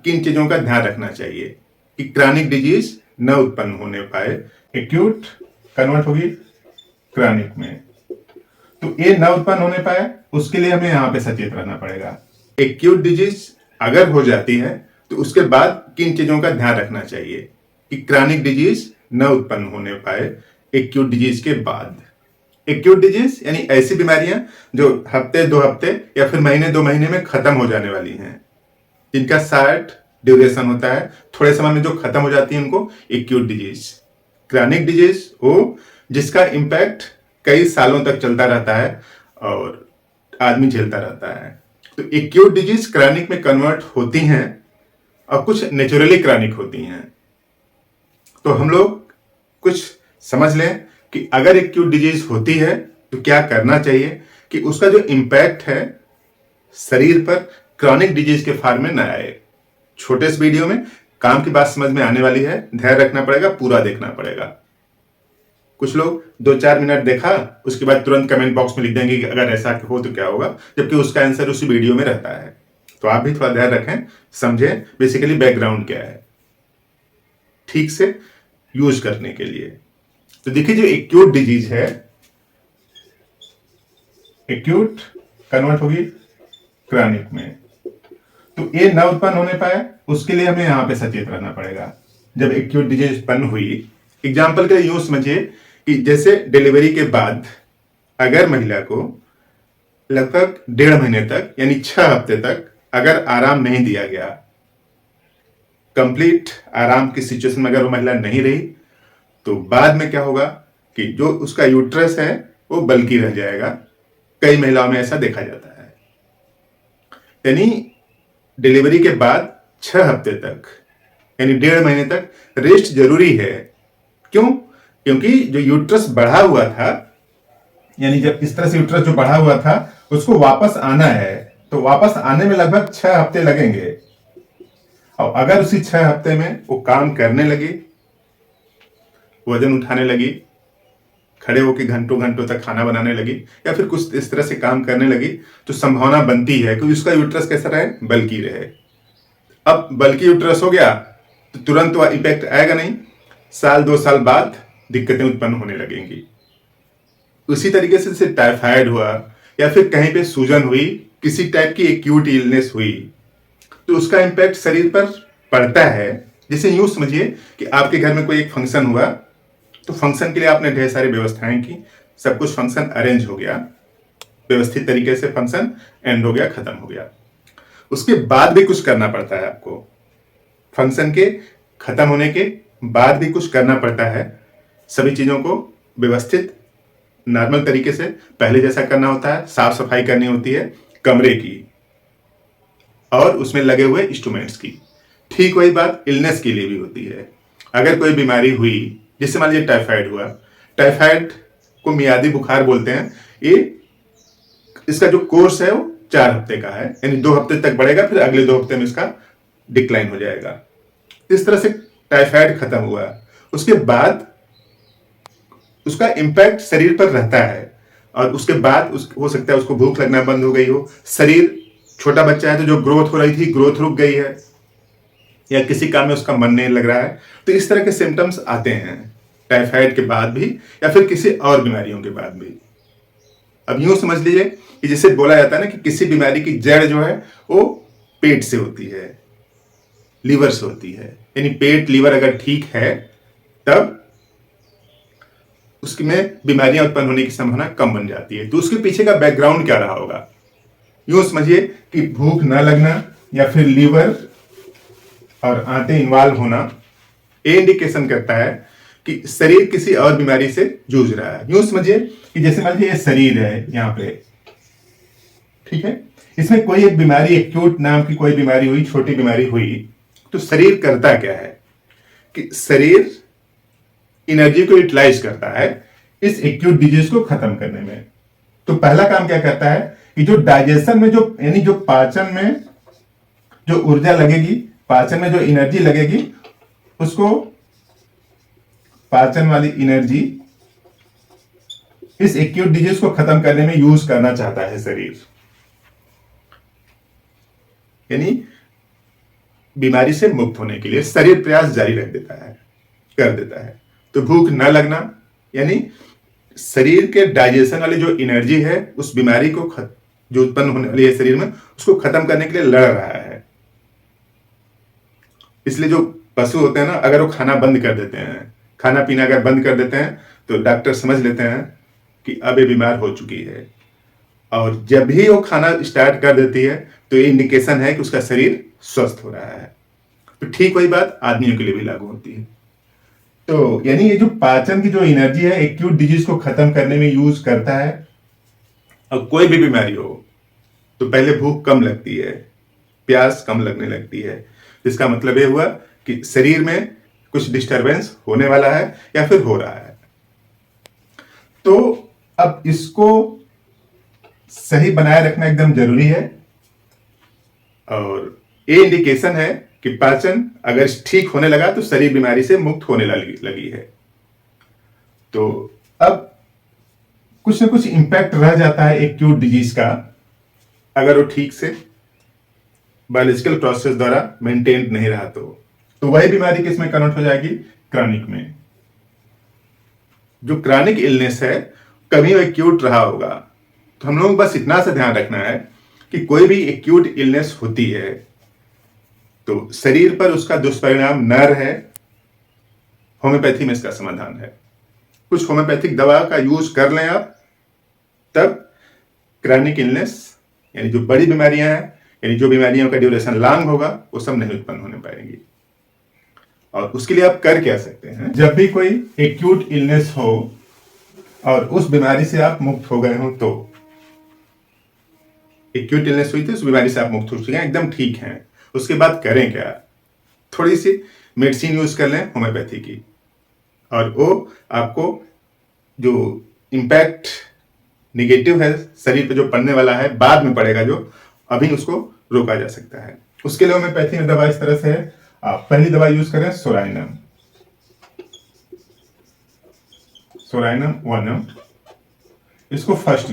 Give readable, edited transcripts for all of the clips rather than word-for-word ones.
किन चीजों का ध्यान रखना चाहिए कि क्रॉनिक डिजीज न उत्पन्न होने पाए। एक्यूट कन्वर्ट होगी क्रॉनिक में, तो ये न उत्पन्न होने पाए उसके लिए हमें यहां पे सचेत रहना पड़ेगा। एक्यूट डिजीज अगर हो जाती है तो उसके बाद किन चीजों का ध्यान रखना चाहिए कि क्रॉनिक डिजीज न उत्पन्न होने पाए एक्यूट डिजीज के बाद। एक्यूट डिजीज यानी ऐसी बीमारियां जो हफ्ते 2 हफ्ते या फिर महीने 2 महीने में खत्म हो जाने वाली हैं, जिनका शार्ट ड्यूरेशन होता है, थोड़े समय में जो खत्म हो जाती है उनको एक्यूट डिजीज। क्रॉनिक डिजीज वो जिसका इम्पैक्ट कई सालों तक चलता रहता है और आदमी झेलता रहता है। तो एक्यूट डिजीज क्रॉनिक में कन्वर्ट होती हैं और कुछ नेचुरली क्रॉनिक होती हैं। तो हम लोग कुछ समझ लें कि अगर एक्यूट डिजीज होती है तो क्या करना चाहिए कि उसका जो इम्पैक्ट है शरीर पर क्रॉनिक डिजीज के फॉर्म में न आए। छोटे इस वीडियो में काम की बात समझ में आने वाली है, धैर्य रखना पड़ेगा, पूरा देखना पड़ेगा। कुछ लोग 2-4 मिनट देखा उसके बाद तुरंत कमेंट बॉक्स में लिख देंगे कि अगर ऐसा हो तो क्या होगा, जबकि उसका आंसर उसी वीडियो में रहता है। तो आप भी थोड़ा धैर्य रखें, समझें बेसिकली बैकग्राउंड क्या है ठीक से यूज करने के लिए। तो देखिए जो एक्यूट डिजीज है, एक्यूट कन्वर्ट होगी क्रॉनिक में, तो ये न उत्पन्न होने पाए उसके लिए हमें यहां पे सचेत रहना पड़ेगा। जब एक्यूट डिजीज उत्पन्न हुई, एग्जाम्पल के लिए यूं समझिए कि जैसे डिलीवरी के बाद अगर महिला को लगभग 1.5 महीने तक यानी 6 हफ्ते तक अगर आराम नहीं दिया गया, कंप्लीट आराम की सिचुएशन में अगर वो महिला नहीं रही, तो बाद में क्या होगा कि जो उसका यूट्रस है वो बल्कि रह जाएगा। कई महिलाओं में ऐसा देखा जाता है। यानी डिलीवरी के बाद 6 हफ्ते तक यानी 1.5 महीने तक रेस्ट जरूरी है। क्यों? क्योंकि जो यूट्रस बढ़ा हुआ था, यानी जब इस तरह से यूट्रस जो बढ़ा हुआ था उसको वापस आना है, तो वापस आने में लगभग 6 हफ्ते लगेंगे। और अगर उसी 6 हफ्ते में वो काम करने लगी, वजन उठाने लगी, खड़े होकर घंटों घंटों तक खाना बनाने लगी या फिर कुछ इस तरह से काम करने लगी, तो संभावना बनती है कि उसका यूट्रस कैसा रहे, बल्कि रहे। अब बल्कि यूट्रस हो गया तो तुरंत वह इफेक्ट आएगा नहीं, साल 2 साल बाद दिक्कतें उत्पन्न होने लगेंगी। उसी तरीके से जैसे टाइफाइड हुआ या फिर कहीं पे सूजन हुई, किसी टाइप की एक्यूट इलनेस हुई, तो उसका इम्पैक्ट शरीर पर पड़ता है। जैसे यूं समझिए कि आपके घर में कोई एक फंक्शन हुआ, तो फंक्शन के लिए आपने ढेर सारी व्यवस्थाएं की, सब कुछ फंक्शन अरेंज हो गया, व्यवस्थित तरीके से फंक्शन एंड हो गया, खत्म हो गया। उसके बाद भी कुछ करना पड़ता है आपको, फंक्शन के खत्म होने के बाद भी कुछ करना पड़ता है। सभी चीजों को व्यवस्थित नॉर्मल तरीके से पहले जैसा करना होता है, साफ सफाई करनी होती है कमरे की और उसमें लगे हुए इंस्ट्रूमेंट्स की। ठीक वही बात इलनेस के लिए भी होती है। अगर कोई बीमारी हुई, जैसे मान लीजिए टाइफाइड हुआ, टाइफाइड को मियादी बुखार बोलते हैं। ये इसका जो कोर्स है वो 4 हफ्ते का है, यानी 2 हफ्ते तक बढ़ेगा, फिर अगले 2 हफ्ते में इसका डिक्लाइन हो जाएगा। इस तरह से टाइफाइड खत्म हुआ, उसके बाद उसका इम्पैक्ट शरीर पर रहता है और उसके बाद हो सकता है उसको भूख लगना बंद हो गई हो, शरीर छोटा बच्चा है तो जो ग्रोथ हो रही थी ग्रोथ रुक गई है, या किसी काम में उसका मन नहीं लग रहा है, तो इस तरह के सिम्टम्स आते हैं टाइफाइड के बाद भी या फिर किसी और बीमारियों के बाद भी। अब यूं समझ लीजिए कि जैसे बोला जाता है ना कि किसी बीमारी की जड़ जो है वो पेट से होती है, लीवर से होती है। यानी पेट लीवर अगर ठीक है तब उसमें बीमारियां उत्पन्न होने की संभावना कम बन जाती है। तो उसके पीछे का बैकग्राउंड क्या रहा होगा? यूं समझिए कि भूख न लगना या फिर लीवर और आंतें इन्वॉल्व होना, ये इंडिकेशन करता है कि शरीर किसी और बीमारी से जूझ रहा है। यूं समझिए कि जैसे मान लीजिए ये शरीर है यहाँ पे, ठीक है, इसमें कोई एक बीमारी, एक्यूट नाम की कोई बीमारी हुई, छोटी बीमारी हुई, तो शरीर करता क्या है कि शरीर एनर्जी को यूटिलाइज करता है इस एक्यूट डिजीज को खत्म करने में। तो पहला काम क्या करता है कि जो डाइजेशन में, जो यानी जो पाचन में जो ऊर्जा लगेगी, पाचन में जो एनर्जी लगेगी, उसको पाचन वाली एनर्जी इस एक्यूट डिजीज को खत्म करने में यूज करना चाहता है शरीर। यानी बीमारी से मुक्त होने के लिए शरीर प्रयास जारी रख देता है, कर देता है। तो भूख न लगना यानी शरीर के डाइजेशन वाली जो एनर्जी है उस बीमारी को जो उत्पन्न होने वाली है शरीर में उसको खत्म करने के लिए लड़ रहा है। इसलिए जो पशु होते हैं ना, अगर वो खाना बंद कर देते हैं, खाना पीना अगर बंद कर देते हैं तो डॉक्टर समझ लेते हैं कि अब ये बीमार हो चुकी है। और जब भी वो खाना स्टार्ट कर देती है तो ये इंडिकेशन है कि उसका शरीर स्वस्थ हो रहा है। तो ठीक वही बात आदमियों के लिए भी लागू होती है। तो यानी ये जो पाचन की जो एनर्जी है एक्यूट डिजीज को खत्म करने में यूज करता है। अब कोई भी बीमारी हो तो पहले भूख कम लगती है, प्यास कम लगने लगती है। इसका मतलब ये हुआ कि शरीर में कुछ डिस्टरबेंस होने वाला है या फिर हो रहा है। तो अब इसको सही बनाए रखना एकदम जरूरी है। और ये इंडिकेशन है कि पाचन अगर ठीक होने लगा तो शरीर बीमारी से मुक्त होने लगी है। तो अब कुछ ना कुछ इंपैक्ट रह जाता है एक्यूट डिजीज का, अगर वो ठीक से बायोलॉजिकल प्रोसेस द्वारा मेंटेन नहीं रहा तो वही बीमारी किसमें कन्वर्ट हो जाएगी? क्रॉनिक में। जो क्रॉनिक इलनेस है कभी वो एक्यूट रहा होगा। तो हम लोग बस इतना सा ध्यान रखना है कि कोई भी एक्यूट इलनेस होती है तो शरीर पर उसका दुष्परिणाम न रहे, होम्योपैथी में इसका समाधान है। कुछ होम्योपैथिक दवा का यूज कर लें आप, तब क्रॉनिक इलनेस यानी जो बड़ी बीमारियां हैं, यानी जो बीमारियों का ड्यूरेशन लॉन्ग होगा, वो सब नहीं उत्पन्न होने पाएंगी। और उसके लिए आप कर क्या सकते हैं? जब भी कोई एक्यूट इलनेस हो और उस बीमारी से आप मुक्त हो गए हो, तो एक्यूट इलनेस हुई थी, उस बीमारी से आप मुक्त हो चुके हैं, एकदम ठीक हैं, उसके बाद करें क्या? थोड़ी सी मेडिसिन यूज कर लें होम्योपैथी की, और वो आपको जो इम्पैक्ट निगेटिव है शरीर पे जो पड़ने वाला है, बाद में पड़ेगा जो, अभी उसको रोका जा सकता है। उसके लिए होम्योपैथी में दवा इस तरह से है, आप पहली दवा यूज करें सोराइनम, सोराइनम वनम। इसको फर्स्ट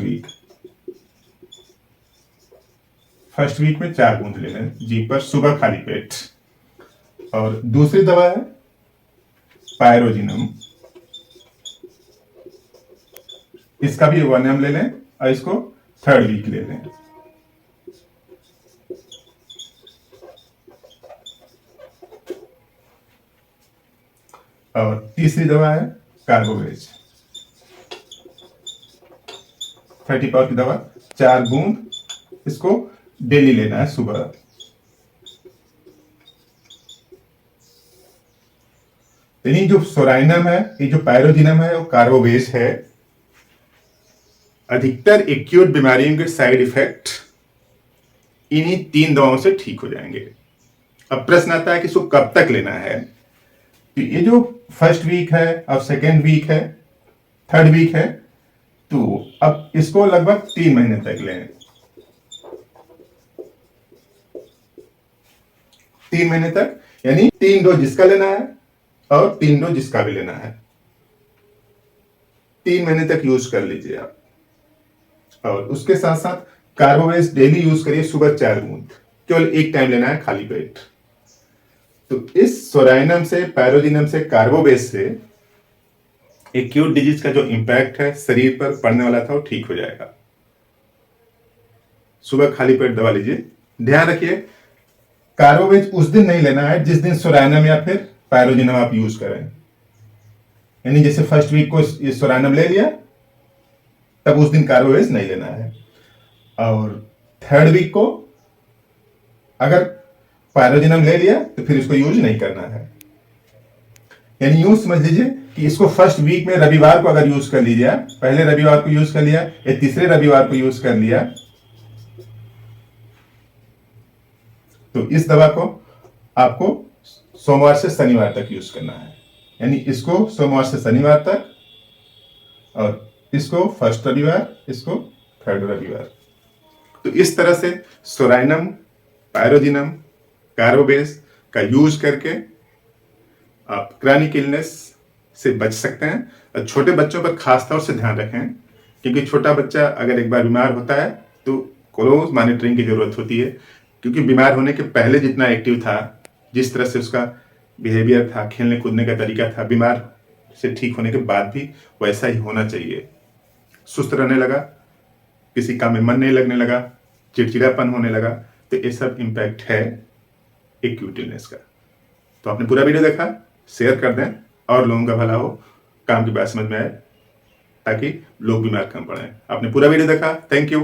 वीक में 4 बूंद ले लें जी पर, सुबह खाली पेट। और दूसरी दवा है पायरोजिनम, इसका भी 1 ml ले लें और इसको 3rd वीक ले लें। और तीसरी दवा है कार्बोवेज, 30 पावर की दवा, 4 बूंद, इसको डेली लेना है सुबह। यानी जो सोराइनम है, ये जो पायरोजिनम है, वो कार्बोवेज है। अधिकतर एक्यूट बीमारियों के साइड इफेक्ट इन्हीं 3 दवाओं से ठीक हो जाएंगे। अब प्रश्न आता है कि इसको कब तक लेना है? तो ये जो फर्स्ट वीक है, अब 2nd वीक है, 3rd वीक है, तो अब इसको लगभग 3 महीने तक लें। 3 महीने तक, यानी 3 डोज जिसका लेना है और 3 डोज जिसका भी लेना है, 3 महीने तक यूज कर लीजिए आप। और उसके साथ साथ कार्बोवेज डेली यूज करिए, सुबह 4 बूंद, केवल एक टाइम लेना है खाली पेट। तो इस सोराइनम से, पायरोजिनम से, कार्बोवेज से एक्यूट डिजीज का जो इंपैक्ट है शरीर पर पड़ने वाला था वो ठीक हो जाएगा। सुबह खाली पेट दवा लीजिए। ध्यान रखिए कार्बोवेज उस दिन नहीं लेना है जिस दिन सोराइनम या फिर पायरोजिनम आप यूज करें। यानी जैसे फर्स्ट वीक को ये सोराइनम ले लिया, तब उस दिन कार्बोवेज नहीं लेना है। और 3rd वीक को अगर पायरोजिनम ले लिया तो फिर इसको यूज नहीं करना है। यानी यूज समझ लीजिए कि इसको फर्स्ट वीक में रविवार को अगर यूज कर लीजिए, पहले रविवार को यूज कर लिया या तीसरे रविवार को यूज कर लिया, तो इस दवा को आपको सोमवार से शनिवार तक यूज करना है। यानी इसको सोमवार से शनिवार तक, और इसको फर्स्ट रविवार, इसको 3rd रविवार। तो इस तरह से सोराइनम, पायरोजिनम, कार्बोवेज का यूज करके आप क्रॉनिक इलनेस से बच सकते हैं। और छोटे बच्चों पर खास तौर से ध्यान रखें, क्योंकि छोटा बच्चा अगर एक बार बीमार होता है तो क्लोज मॉनिटरिंग की जरूरत होती है, क्योंकि बीमार होने के पहले जितना एक्टिव था जिस तरह से उसका बिहेवियर था, खेलने कूदने का तरीका था, बीमार से ठीक होने के बाद भी वैसा ही होना चाहिए। सुस्त रहने लगा, किसी काम में मन नहीं लगने लगा, चिड़चिड़ापन होने लगा, तो ये सब इम्पैक्ट है एक्यूट इलनेस का। तो आपने पूरा वीडियो देखा, शेयर कर दें और लोगों का भला हो, काम की बात समझ में आए, ताकि लोग बीमार कम पड़े। आपने पूरा वीडियो देखा, थैंक यू।